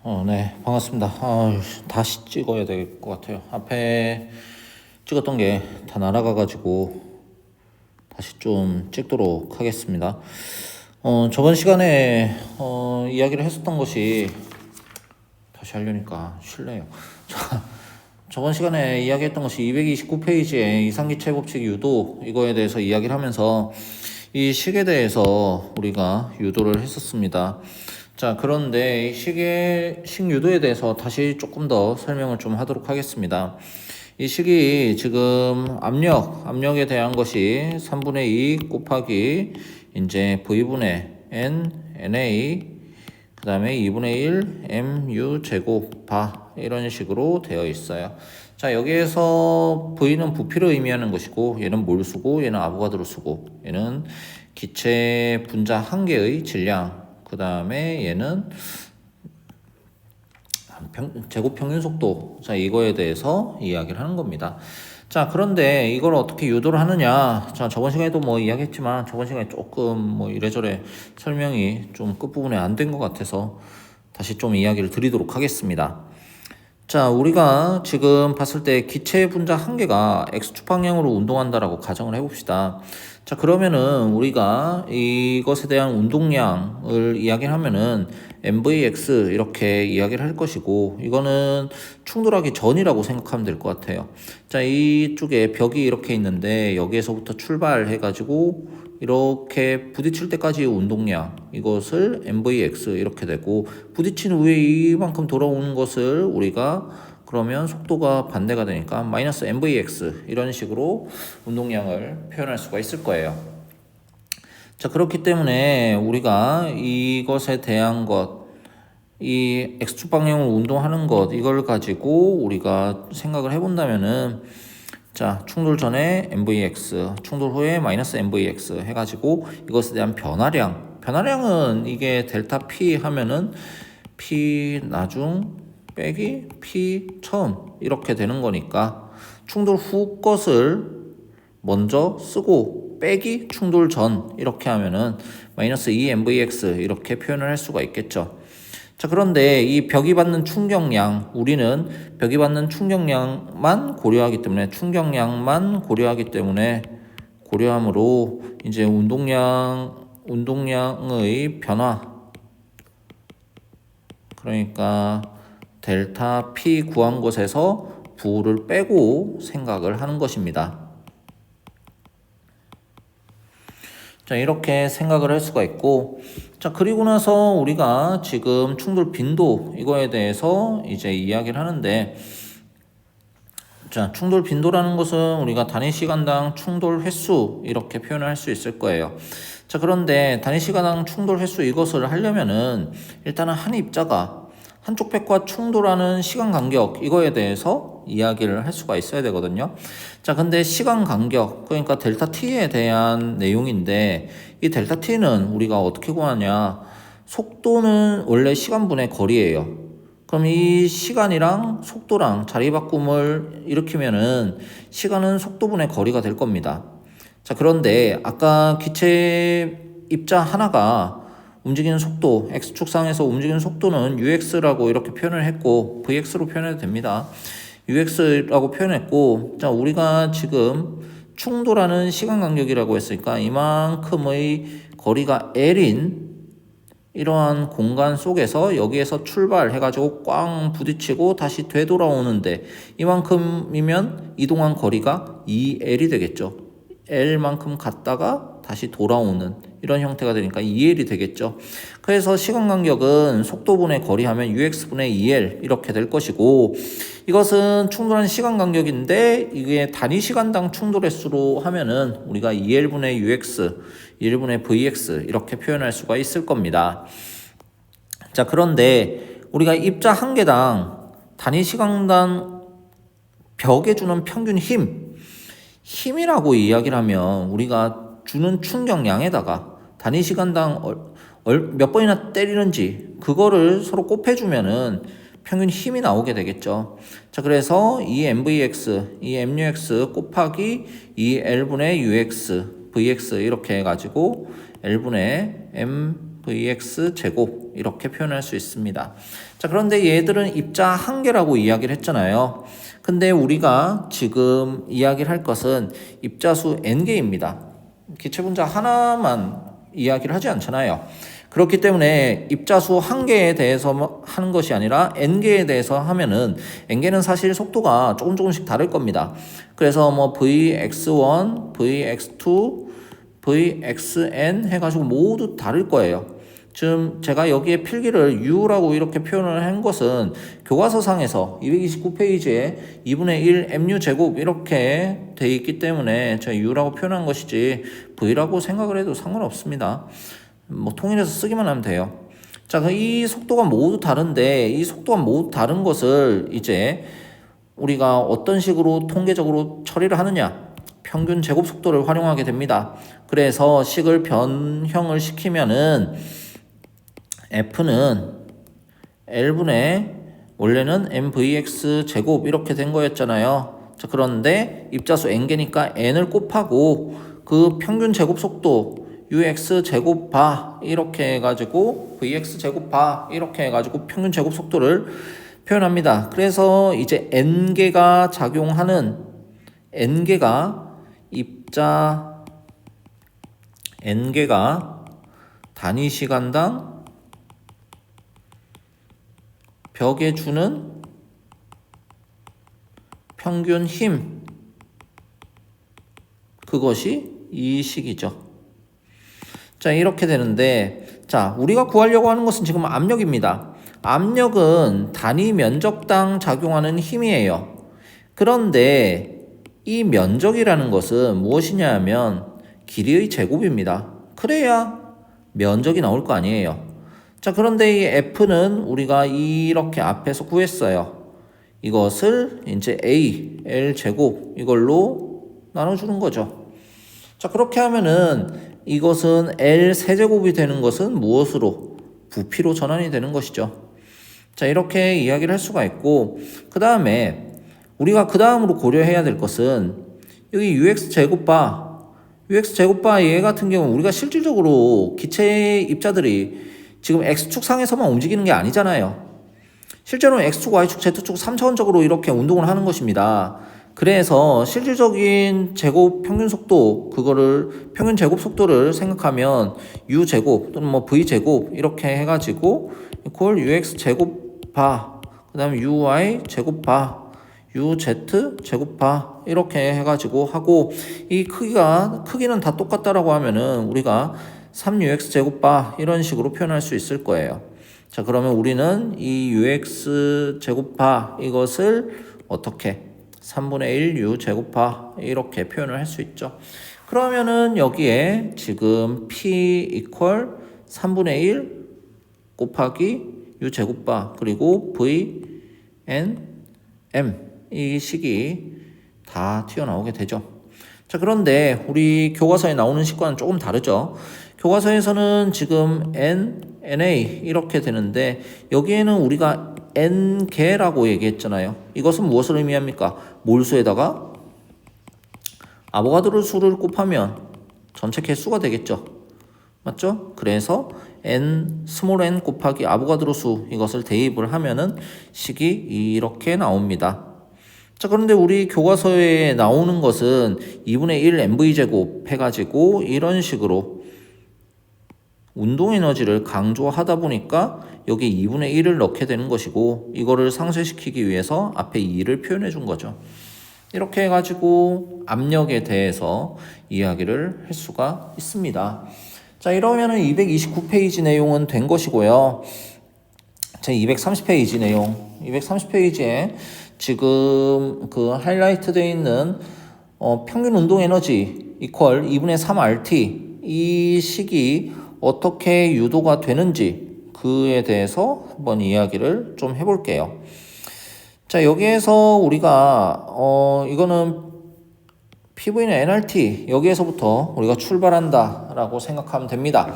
네, 반갑습니다. 다시 찍어야 될 것 같아요. 앞에 찍었던 게 다 날아가가지고 다시 좀 찍도록 하겠습니다. 저번 시간에 이야기를 했었던 것이 다시 하려니까 쉽네요. 자, 저번 시간에 이야기했던 것이 229페이지에 이상기체 법칙 유도 이거에 대해서 이야기를 하면서 이 식에 대해서 우리가 유도를 했었습니다. 자, 그런데 이 식유도에 대해서 다시 조금 더 설명을 좀 하도록 하겠습니다. 이 식이 지금 압력에 대한 것이 3분의 2 곱하기 이제 V분의 N, NA, 그 다음에 2분의 1 MU 제곱 바 이런 식으로 되어 있어요. 자, 여기에서 V는 부피를 의미하는 것이고, 얘는 몰수고, 얘는 아보가드로 수고, 얘는 기체 분자 한 개의 질량, 그 다음에 얘는 제곱 평균 속도. 자, 이거에 대해서 이야기를 하는 겁니다. 자, 그런데 이걸 어떻게 유도를 하느냐. 자, 저번 시간에도 뭐 이야기했지만 저번 시간에 조금 뭐 이래저래 설명이 좀 끝부분에 안 된 것 같아서 다시 좀 이야기를 드리도록 하겠습니다. 자, 우리가 지금 봤을 때 기체 분자 한 개가 X축 방향으로 운동한다라고 가정을 해봅시다. 자, 그러면은 우리가 이것에 대한 운동량을 이야기를 하면은 MVX 이렇게 이야기를 할 것이고, 이거는 충돌하기 전이라고 생각하면 될 것 같아요. 자, 이쪽에 벽이 이렇게 있는데 여기에서부터 출발해가지고 이렇게 부딪힐 때까지의 운동량, 이것을 MVX 이렇게 되고, 부딪힌 후에 이만큼 돌아오는 것을 우리가 그러면 속도가 반대가 되니까 마이너스 MVX 이런 식으로 운동량을 표현할 수가 있을 거예요. 자, 그렇기 때문에 우리가 이것에 대한 것, 이 X축 방향으로 운동하는 것, 이걸 가지고 우리가 생각을 해본다면은, 자, 충돌 전에 MVX, 충돌 후에 마이너스 MVX 해가지고 이것에 대한 변화량은 이게 델타 P 하면은 P 나중 빼기 P 처음 이렇게 되는 거니까, 충돌 후 것을 먼저 쓰고 빼기 충돌 전 이렇게 하면은 마이너스 2MVX 이렇게 표현을 할 수가 있겠죠. 자, 그런데 이 벽이 받는 충격량, 우리는 벽이 받는 충격량만 고려하기 때문에 고려함으로 이제 운동량의 변화, 그러니까 델타 P 구한 곳에서 부를 빼고 생각을 하는 것입니다. 자, 이렇게 생각을 할 수가 있고, 자, 그리고 나서 우리가 지금 충돌 빈도 이거에 대해서 이제 이야기를 하는데, 자, 충돌 빈도라는 것은 우리가 단위 시간당 충돌 횟수 이렇게 표현을 할 수 있을 거예요. 자, 그런데 단위 시간당 충돌 횟수 이것을 하려면은 일단은 한 입자가 한쪽 팩과 충돌하는 시간 간격 이거에 대해서 이야기를 할 수가 있어야 되거든요. 자, 근데 시간 간격, 그러니까 델타 T에 대한 내용인데, 이 델타 T는 우리가 어떻게 구하냐. 속도는 원래 시간분의 거리예요. 그럼 이 시간이랑 속도랑 자리 바꿈을 일으키면은 시간은 속도분의 거리가 될 겁니다. 자, 그런데 아까 기체 입자 하나가 움직이는 속도, X축상에서 움직이는 속도는 UX라고 이렇게 표현을 했고, VX로 표현해도 됩니다. UX라고 표현했고, 자, 우리가 지금 충돌하는 시간 간격이라고 했으니까 이만큼의 거리가 L인 이러한 공간 속에서 여기에서 출발해가지고 꽝 부딪히고 다시 되돌아오는데 이만큼이면 이동한 거리가 2L이 되겠죠. L만큼 갔다가 다시 돌아오는 이런 형태가 되니까 2L이 되겠죠. 그래서 시간 간격은 속도분의 거리 하면 UX분의 2L 이렇게 될 것이고, 이것은 충돌한 시간 간격인데 이게 단위 시간당 충돌 횟수로 하면은 우리가 2L분의 UX, 2L분의 VX 이렇게 표현할 수가 있을 겁니다. 자, 그런데 우리가 입자 한 개당 단위 시간당 벽에 주는 평균 힘이라고 이야기를 하면 우리가 주는 충격량에다가 단위 시간당 몇 번이나 때리는지 그거를 서로 곱해주면은 평균 힘이 나오게 되겠죠. 자, 그래서 이 MVX, 이 MUX 곱하기 이 L분의 UX, VX 이렇게 해가지고 L분의 vx 제곱 이렇게 표현할 수 있습니다. 자, 그런데 얘들은 입자 한 개라고 이야기를 했잖아요. 근데 우리가 지금 이야기를 할 것은 입자수 n개입니다. 기체분자 하나만 이야기를 하지 않잖아요. 그렇기 때문에 입자수 한 개에 대해서 하는 것이 아니라 n개에 대해서 하면은 n개는 사실 속도가 조금씩 다를 겁니다. 그래서 뭐 vx1, vx2, vxn 해가지고 모두 다를 거예요. 지금 제가 여기에 필기를 u라고 이렇게 표현을 한 것은 교과서상에서 229페이지에 2분의 1 mu 제곱 이렇게 돼 있기 때문에 제가 u라고 표현한 것이지 v라고 생각을 해도 상관없습니다. 뭐 통일해서 쓰기만 하면 돼요. 자, 이 속도가 모두 다른데 이 속도가 모두 다른 것을 이제 우리가 어떤 식으로 통계적으로 처리를 하느냐? 평균 제곱 속도를 활용하게 됩니다. 그래서 식을 변형을 시키면은 F는 L분의 원래는 MVX 제곱 이렇게 된 거였잖아요. 자, 그런데 입자수 n개니까 n을 곱하고 그 평균 제곱 속도 UX 제곱 바 이렇게 해가지고 VX 제곱 바 이렇게 해가지고 평균 제곱 속도를 표현합니다. 그래서 이제 n개가 작용하는 n개가 입자 n개가 단위 시간당 벽에 주는 평균 힘 그것이 이 식이죠. 자, 이렇게 되는데 자, 우리가 구하려고 하는 것은 지금 압력입니다. 압력은 단위 면적당 작용하는 힘이에요. 그런데 이 면적이라는 것은 무엇이냐 하면 길이의 제곱입니다. 그래야 면적이 나올 거 아니에요. 자, 그런데 이 F는 우리가 이렇게 앞에서 구했어요. 이것을 이제 A, L 제곱 이걸로 나눠주는 거죠. 자, 그렇게 하면은 이것은 L 세제곱이 되는 것은 무엇으로? 부피로 전환이 되는 것이죠. 자, 이렇게 이야기를 할 수가 있고 그 다음에 우리가 그 다음으로 고려해야 될 것은 여기 UX 제곱바 UX 제곱바 얘 같은 경우는 우리가 실질적으로 기체 입자들이 지금 X축 상에서만 움직이는 게 아니잖아요. 실제로는 X축, Y축, Z축 3차원적으로 이렇게 운동을 하는 것입니다. 그래서 실질적인 제곱 평균 속도 그거를 평균 제곱 속도를 생각하면 U 제곱 또는 뭐 V 제곱 이렇게 해가지고 이퀄 UX 제곱 바 그다음에 UI 제곱 바 UZ 제곱 바 이렇게 해가지고 하고 이 크기는 다 똑같다라고 하면은 우리가 3UX 제곱 바 이런 식으로 표현할 수 있을 거예요. 자, 그러면 우리는 이 UX 제곱 바 이것을 어떻게 3분의 1 U 제곱바 이렇게 표현을 할 수 있죠. 그러면은 여기에 지금 P 이퀄 3분의 1 곱하기 U 제곱바 그리고 V, N, M 이 식이 다 튀어나오게 되죠. 자, 그런데 우리 교과서에 나오는 식과는 조금 다르죠. 교과서에서는 지금 N, NA 이렇게 되는데 여기에는 우리가 N개라고 얘기했잖아요. 이것은 무엇을 의미합니까? 몰수에다가 아보가드로 수를 곱하면 전체 개수가 되겠죠. 맞죠? 그래서 N, 스몰 n 곱하기 아보가드로 수 이것을 대입을 하면은 식이 이렇게 나옵니다. 자, 그런데 우리 교과서에 나오는 것은 2분의 1 mv제곱 해가지고 이런 식으로 운동 에너지를 강조하다 보니까 여기 2분의 1을 넣게 되는 것이고 이거를 상쇄시키기 위해서 앞에 2를 표현해 준 거죠. 이렇게 해가지고 압력에 대해서 이야기를 할 수가 있습니다. 자, 이러면은 229페이지 내용은 된 것이고요. 제 230페이지 내용 230페이지에 지금 그 하이라이트 되어 있는 평균 운동 에너지 이퀄 2분의 3 RT 이 식이 어떻게 유도가 되는지 그에 대해서 한번 이야기를 좀 해볼게요. 자, 여기에서 우리가 이거는 PV는 nRT 여기에서부터 우리가 출발한다 라고 생각하면 됩니다.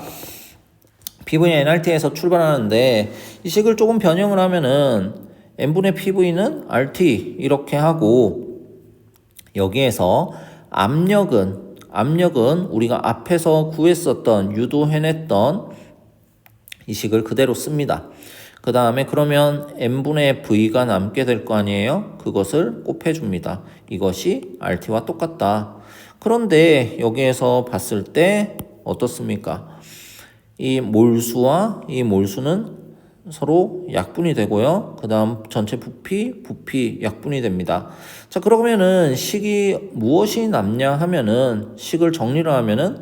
PV는 nRT에서 출발하는데 이 식을 조금 변형을 하면은 n분의 PV는 RT 이렇게 하고 여기에서 압력은 우리가 앞에서 구했었던 유도해냈던 이 식을 그대로 씁니다. 그 다음에 그러면 n분의 v가 남게 될 거 아니에요? 그것을 곱해줍니다. 이것이 RT와 똑같다. 그런데 여기에서 봤을 때 어떻습니까? 이 몰수와 이 몰수는 서로 약분이 되고요. 그 다음 전체 부피 약분이 됩니다. 자, 그러면은 식이 무엇이 남냐 하면은 식을 정리를 하면은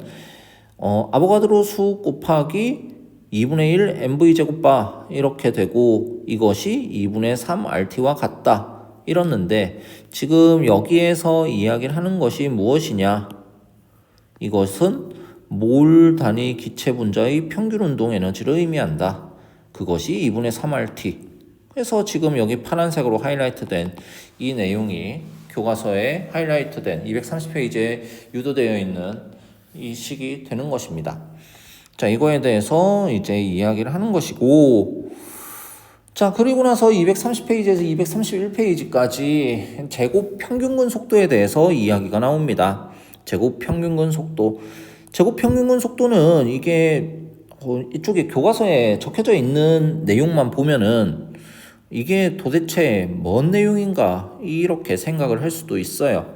아보가드로 수 곱하기 2분의 1 nv 제곱바 이렇게 되고 이것이 2분의 3 RT와 같다 이렇는데 지금 여기에서 이야기를 하는 것이 무엇이냐? 이것은 몰 단위 기체 분자의 평균 운동 에너지를 의미한다. 그것이 2분의 3RT. 그래서 지금 여기 파란색으로 하이라이트된 이 내용이 교과서에 하이라이트된 230페이지에 유도되어 있는 이 식이 되는 것입니다. 자, 이거에 대해서 이제 이야기를 하는 것이고, 자, 그리고 나서 230페이지에서 231페이지까지 제곱 평균근 속도에 대해서 이야기가 나옵니다. 제곱 평균근 속도. 제곱 평균근 속도는 이게 이쪽에 교과서에 적혀져 있는 내용만 보면은 이게 도대체 뭔 내용인가 이렇게 생각을 할 수도 있어요.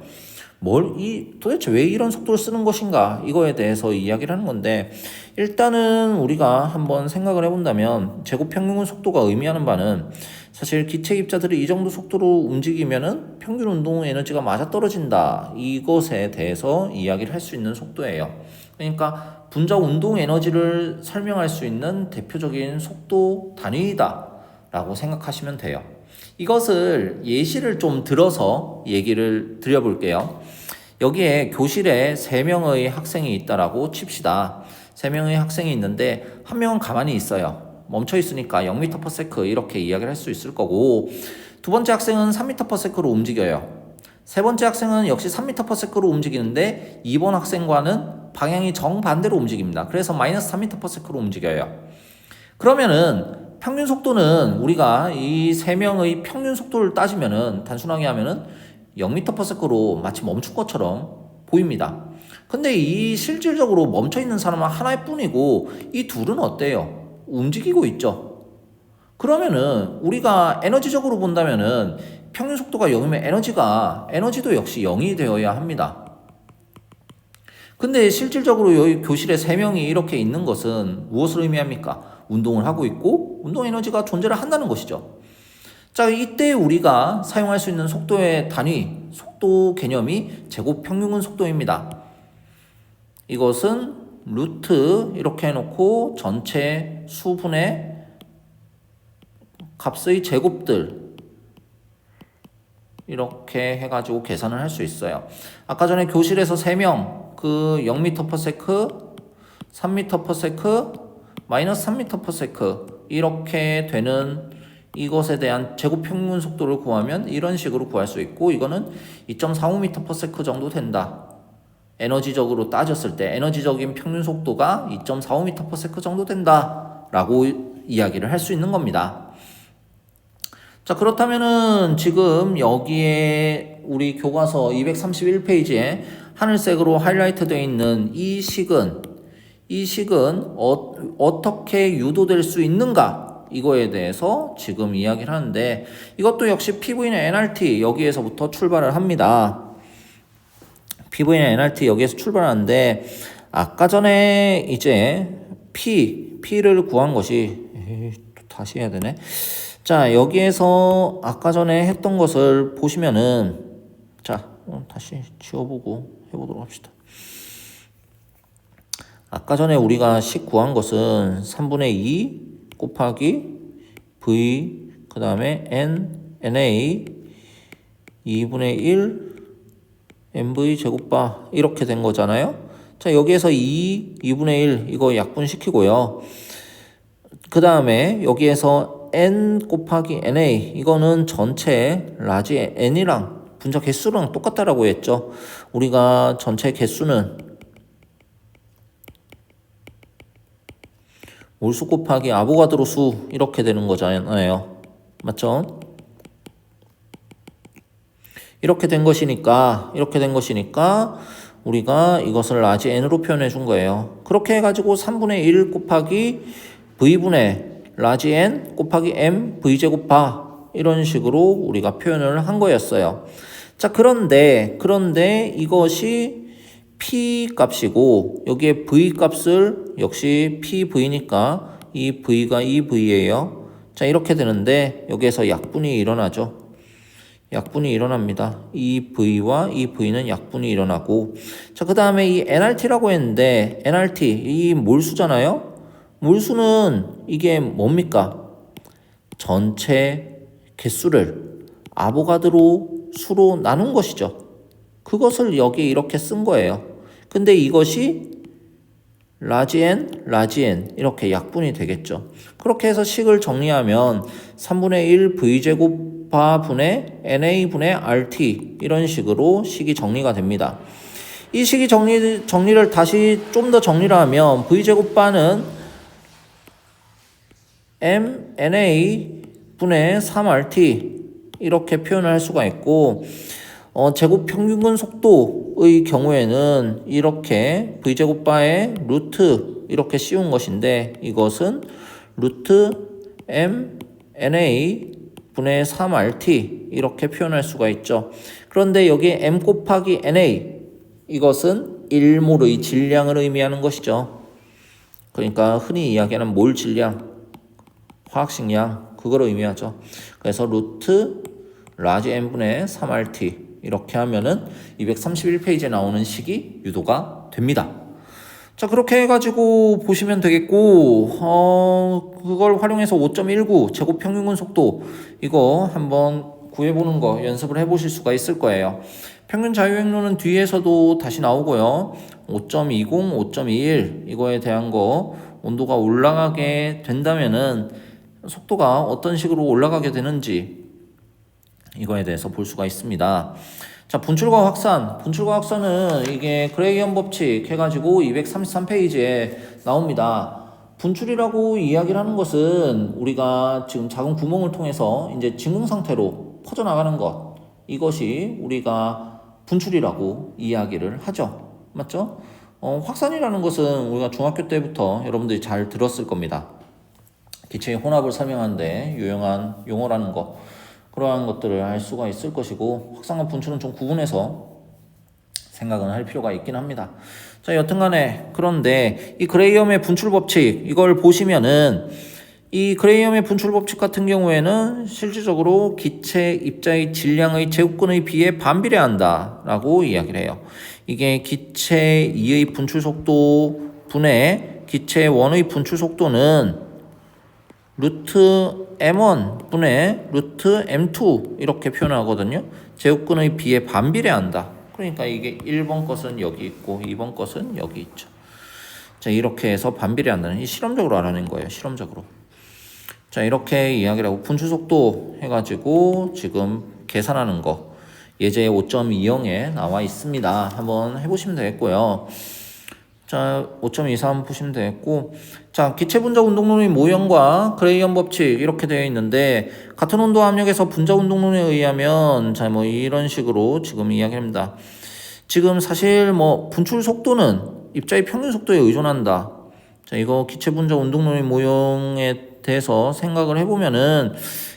도대체 왜 이런 속도를 쓰는 것인가 이거에 대해서 이야기를 하는 건데 일단은 우리가 한번 생각을 해본다면 제곱 평균 속도가 의미하는 바는 사실 기체 입자들이 이 정도 속도로 움직이면은 평균 운동 에너지가 맞아떨어진다 이것에 대해서 이야기를 할 수 있는 속도예요. 그러니까 분자 운동 에너지를 설명할 수 있는 대표적인 속도 단위이다 라고 생각하시면 돼요. 이것을 예시를 좀 들어서 얘기를 드려볼게요. 여기에 교실에 3명의 학생이 있다라고 칩시다. 3명의 학생이 있는데 한 명은 가만히 있어요. 멈춰 있으니까 0m/s 이렇게 이야기를 할 수 있을 거고 두 번째 학생은 3m/s로 움직여요. 세 번째 학생은 역시 3m/s로 움직이는데 2번 학생과는 방향이 정반대로 움직입니다. 그래서 마이너스 3m/s로 움직여요. 그러면은 평균 속도는 우리가 이 3명의 평균 속도를 따지면은 단순하게 하면은 0m/s로 마치 멈춘 것처럼 보입니다. 근데 이 실질적으로 멈춰 있는 사람은 하나일 뿐이고 이 둘은 어때요? 움직이고 있죠. 그러면은 우리가 에너지적으로 본다면은 평균 속도가 0이면 에너지도 역시 0이 되어야 합니다. 근데 실질적으로 여기 교실에 3명이 이렇게 있는 것은 무엇을 의미합니까? 운동을 하고 있고 운동 에너지가 존재를 한다는 것이죠. 자, 이때 우리가 사용할 수 있는 속도의 단위, 속도 개념이 제곱 평균근 속도입니다. 이것은 루트 이렇게 해놓고 전체 수분의 값의 제곱들 이렇게 해가지고 계산을 할 수 있어요. 아까 전에 교실에서 3명 그 0m/s, 3m/s, 마이너스 3m/s 이렇게 되는 이것에 대한 제곱 평균 속도를 구하면 이런 식으로 구할 수 있고 이거는 2.45m/s 정도 된다. 에너지적으로 따졌을 때 에너지적인 평균 속도가 2.45m/s 정도 된다 라고 이야기를 할 수 있는 겁니다. 자, 그렇다면은 지금 여기에 우리 교과서 231페이지에 하늘색으로 하이라이트 되어 있는 이 식은 어떻게 유도될 수 있는가 이거에 대해서 지금 이야기를 하는데 이것도 역시 PV는 nRT 여기에서부터 출발을 합니다. PV는 nRT 여기에서 출발하는데 아까 전에 이제 P를 구한 것이 다시 해야 되네. 자, 여기에서 아까 전에 했던 것을 보시면은 자, 다시 지워보고 해보도록 합시다. 아까 전에 우리가 식 구한 것은 3분의 2 곱하기 V 그 다음에 NA 2분의 1 NV 제곱바 이렇게 된 거잖아요. 자, 여기에서 2분의 1 이거 약분시키고요. 그 다음에 여기에서 N 곱하기 NA 이거는 전체 라지 N이랑 분자 개수랑 똑같다라고 했죠. 우리가 전체 개수는 몰수 곱하기 아보가드로 수 이렇게 되는 거잖아요. 맞죠? 이렇게 된 것이니까 우리가 이것을 라지 N으로 표현해 준 거예요. 그렇게 해가지고 3분의 1 곱하기 V분의 라지 N 곱하기 M V제곱바 이런 식으로 우리가 표현을 한 거였어요. 자, 그런데 이것이 P 값이고 여기에 V 값을 역시 PV니까 이 V가 이 V예요. 자, 이렇게 되는데 여기에서 약분이 일어나죠. 약분이 일어납니다. 이 V와 이 V는 약분이 일어나고, 자, 그 다음에 이 NRT라고 했는데 NRT 이 몰수잖아요. 몰수는 이게 뭡니까? 전체 개수를 아보가드로 수로 나눈 것이죠. 그것을 여기에 이렇게 쓴 거예요. 근데 이것이 라지 n 이렇게 약분이 되겠죠. 그렇게 해서 식을 정리하면 3분의 1 v제곱바 분의 na 분의 rt 이런 식으로 식이 정리가 됩니다. 이 식이 정리를 다시 좀 더 정리를 하면 v제곱바는 na 분의 3rt 이렇게 표현을 할 수가 있고, 제곱 평균근 속도의 경우에는 이렇게 v제곱바의 루트 이렇게 씌운 것인데 이것은 루트 m na 분의 3rt 이렇게 표현할 수가 있죠. 그런데 여기에 m 곱하기 na 이것은 1몰의 질량을 의미하는 것이죠. 그러니까 흔히 이야기하는 몰 질량, 화학식량 그걸 의미하죠. 그래서 루트 라지 n분의 3rt 이렇게 하면은 231페이지에 나오는 식이 유도가 됩니다. 자, 그렇게 해가지고 보시면 되겠고, 그걸 활용해서 5.19 제곱 평균근 속도 이거 한번 구해보는 거 연습을 해보실 수가 있을 거예요. 평균 자유행로는 뒤에서도 다시 나오고요. 5.20, 5.21 이거에 대한 거 온도가 올라가게 된다면은 속도가 어떤 식으로 올라가게 되는지 이거에 대해서 볼 수가 있습니다. 자, 분출과 확산은 이게 그레이엄 법칙 해가지고 233페이지에 나옵니다. 분출이라고 이야기를 하는 것은 우리가 지금 작은 구멍을 통해서 이제 진공 상태로 퍼져나가는 것, 이것이 우리가 분출이라고 이야기를 하죠. 맞죠? 확산이라는 것은 우리가 중학교 때부터 여러분들이 잘 들었을 겁니다. 기체의 혼합을 설명하는데 유용한 용어라는 거, 그러한 것들을 알 수가 있을 것이고, 확산과 분출은 좀 구분해서 생각은 할 필요가 있긴 합니다. 자, 여튼간에 그런데 이 그레이엄의 분출 법칙 이걸 보시면은 이 그레이엄의 분출 법칙 같은 경우에는 실질적으로 기체 입자의 질량의 제곱근에 비해 반비례한다 라고 이야기를 해요. 이게 기체 2의 분출 속도 분의 기체 1의 분출 속도는 루트 m1 분의 루트 m2 이렇게 표현하거든요. 제곱근의 비에 반비례한다. 그러니까 이게 1번 것은 여기 있고 2번 것은 여기 있죠. 자, 이렇게 해서 반비례한다는, 이 실험적으로 알아낸 거예요. 실험적으로. 자, 이렇게 이야기를 하고 분출 속도 해가지고 지금 계산하는 거 예제 5.20에 나와 있습니다. 한번 해보시면 되겠고요. 자, 5.23 보시면 되겠고, 자, 기체 분자 운동론의 모형과 그레이엄 법칙 이렇게 되어 있는데, 같은 온도 압력에서 분자 운동론에 의하면 자, 뭐 이런 식으로 지금 이야기합니다. 지금 사실 뭐 분출 속도는 입자의 평균 속도에 의존한다. 자, 이거 기체 분자 운동론의 모형에 대해서 생각을 해보면은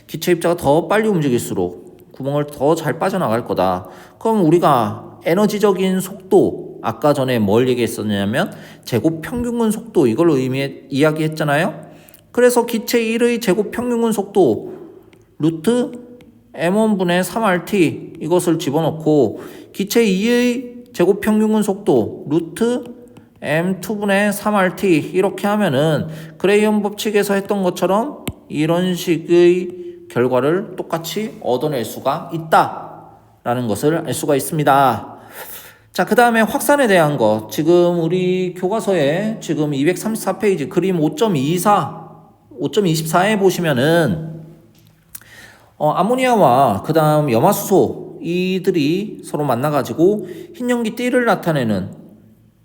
기체 입자가 더 빨리 움직일수록 구멍을 더 잘 빠져나갈 거다. 그럼 우리가 에너지적인 속도, 아까 전에 뭘 얘기했었냐면 제곱 평균근 속도 이걸 이야기했잖아요. 그래서 기체 1의 제곱 평균근 속도 루트 m1분의 3rt 이것을 집어넣고 기체 2의 제곱 평균근 속도 루트 m2분의 3rt 이렇게 하면은 그레이엄 법칙에서 했던 것처럼 이런 식의 결과를 똑같이 얻어낼 수가 있다라는 것을 알 수가 있습니다. 자, 그 다음에 확산에 대한 거. 지금 우리 교과서에 지금 234페이지 그림 5.24에 보시면은, 암모니아와 그 다음 염화수소, 이들이 서로 만나가지고 흰연기 띠를 나타내는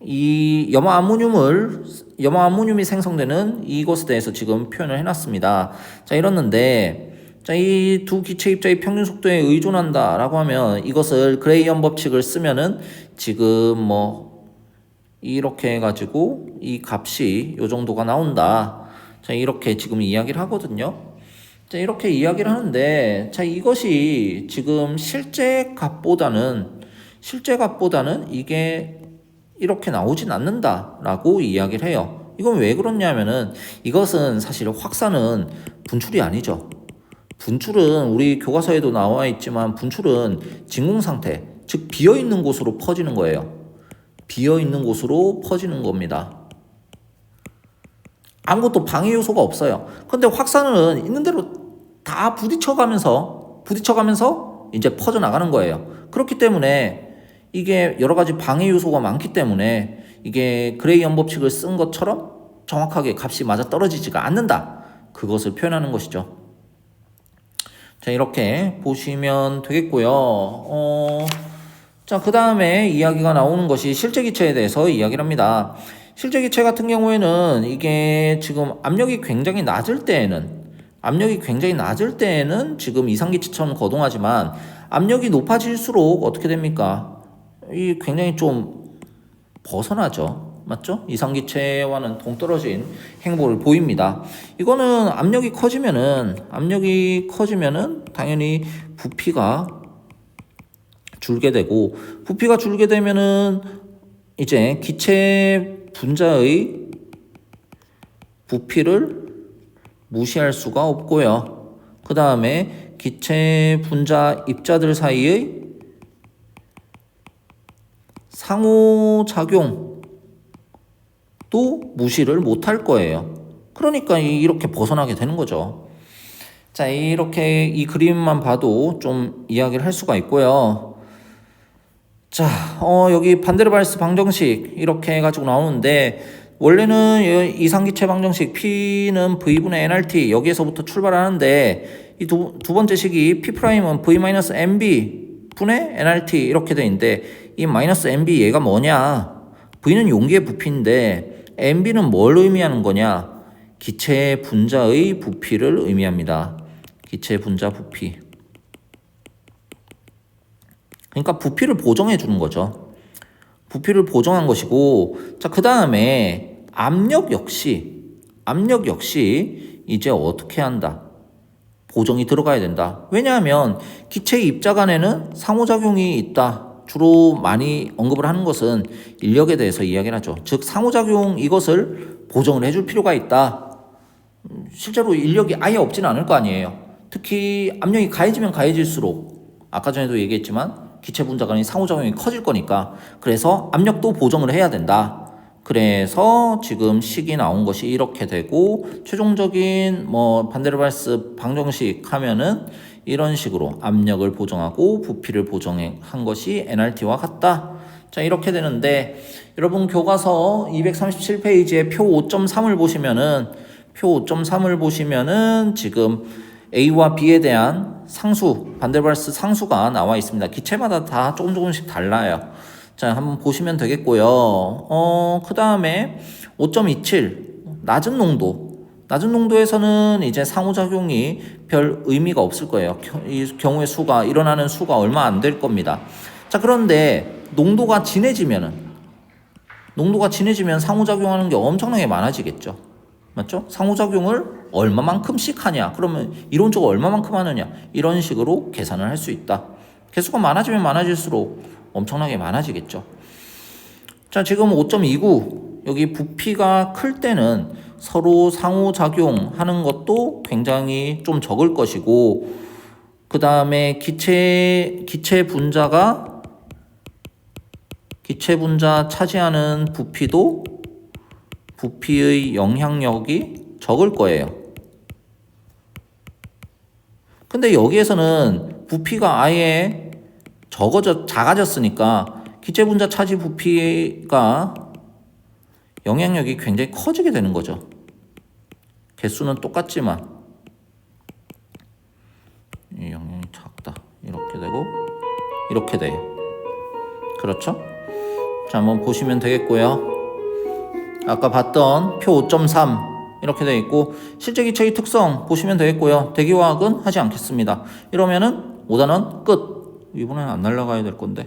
이 염화암모늄이 생성되는 이것에 대해서 지금 표현을 해놨습니다. 자, 이렇는데, 자, 이 두 기체 입자의 평균 속도에 의존한다 라고 하면 이것을 그레이엄 법칙을 쓰면은 지금 뭐 이렇게 해가지고 이 값이 요 정도가 나온다. 자, 이렇게 지금 이야기를 하거든요. 자, 이렇게 이야기를 하는데, 자, 이것이 지금 실제 값보다는 이게 이렇게 나오진 않는다라고 이야기를 해요. 이건 왜 그렇냐면은 이것은 사실 확산은 분출이 아니죠. 분출은 우리 교과서에도 나와 있지만 분출은 진공 상태, 즉 비어 있는 곳으로 퍼지는 거예요. 비어 있는 곳으로 퍼지는 겁니다. 아무것도 방해 요소가 없어요. 근데 확산은 있는 대로 다 부딪혀가면서 이제 퍼져나가는 거예요. 그렇기 때문에 이게 여러 가지 방해 요소가 많기 때문에 이게 그레이언 법칙을 쓴 것처럼 정확하게 값이 맞아 떨어지지가 않는다. 그것을 표현하는 것이죠. 자, 이렇게 보시면 되겠고요. 자, 그 다음에 이야기가 나오는 것이 실제 기체에 대해서 이야기를 합니다. 실제 기체 같은 경우에는 이게 지금 압력이 굉장히 낮을 때에는 지금 이상기체처럼 거동하지만 압력이 높아질수록 어떻게 됩니까? 이 굉장히 좀 벗어나죠. 맞죠? 이상기체와는 동떨어진 행보를 보입니다. 이거는 압력이 커지면은 당연히 부피가 줄게 되고, 부피가 줄게 되면은 이제 기체 분자의 부피를 무시할 수가 없고요. 그 다음에 기체 분자 입자들 사이의 상호작용도 무시를 못할 거예요. 그러니까 이렇게 벗어나게 되는 거죠. 자, 이렇게 이 그림만 봐도 좀 이야기를 할 수가 있고요. 자, 여기 반데르발스 방정식 이렇게 해가지고 나오는데, 원래는 이상기체 방정식 P는 V분의 nRT 여기에서부터 출발하는데, 이 두 번째 식이 P'은 V-MB 분의 nRT 이렇게 돼 있는데, 이 마이너스 MB 얘가 뭐냐? V는 용기의 부피인데 MB는 뭘 의미하는 거냐? 기체 분자의 부피를 의미합니다. 기체 분자 부피. 그러니까 부피를 보정해 주는 거죠. 부피를 보정한 것이고, 자, 그 다음에 압력 역시 이제 어떻게 한다? 보정이 들어가야 된다. 왜냐하면 기체 입자 간에는 상호작용이 있다. 주로 많이 언급을 하는 것은 인력에 대해서 이야기를 하죠. 즉 상호작용 이것을 보정을 해줄 필요가 있다. 실제로 인력이 아예 없지는 않을 거 아니에요. 특히 압력이 가해지면 가해질수록 아까 전에도 얘기했지만 기체 분자 간의 상호작용이 커질 거니까, 그래서 압력도 보정을 해야 된다. 그래서 지금 식이 나온 것이 이렇게 되고, 최종적인 반데르발스 방정식 하면은 이런 식으로 압력을 보정하고 부피를 보정한 것이 nRT와 같다. 자, 이렇게 되는데, 여러분 교과서 237페이지에 표 5.3을 보시면은 지금 A와 B에 대한 상수, 반데르발스 상수가 나와 있습니다. 기체마다 다 조금씩 달라요. 자, 한번 보시면 되겠고요. 그 다음에 5.27 낮은 농도에서는 이제 상호작용이 별 의미가 없을 거예요. 이 경우의 수가 일어나는 수가 얼마 안 될 겁니다. 자, 그런데 농도가 진해지면 상호작용하는 게 엄청나게 많아지겠죠. 맞죠? 상호작용을 얼마만큼씩 하냐? 그러면 이론적으로 얼마만큼 하느냐? 이런 식으로 계산을 할 수 있다. 개수가 많아지면 많아질수록 엄청나게 많아지겠죠. 자, 지금 5.29 여기 부피가 클 때는 서로 상호작용하는 것도 굉장히 좀 적을 것이고, 그 다음에 기체 분자 차지하는 부피의 영향력이 적을 거예요. 근데 여기에서는 부피가 아예 작아졌으니까 기체 분자 차지 부피가 영향력이 굉장히 커지게 되는 거죠. 개수는 똑같지만 이 영향이 작다. 이렇게 되고 이렇게 돼요. 그렇죠? 자, 한번 보시면 되겠고요. 아까 봤던 표 5.3 이렇게 되어 있고, 실제 기체의 특성 보시면 되겠고요. 대기화학은 하지 않겠습니다. 이러면은 5단원 끝. 이번에는 안 날아가야 될 건데.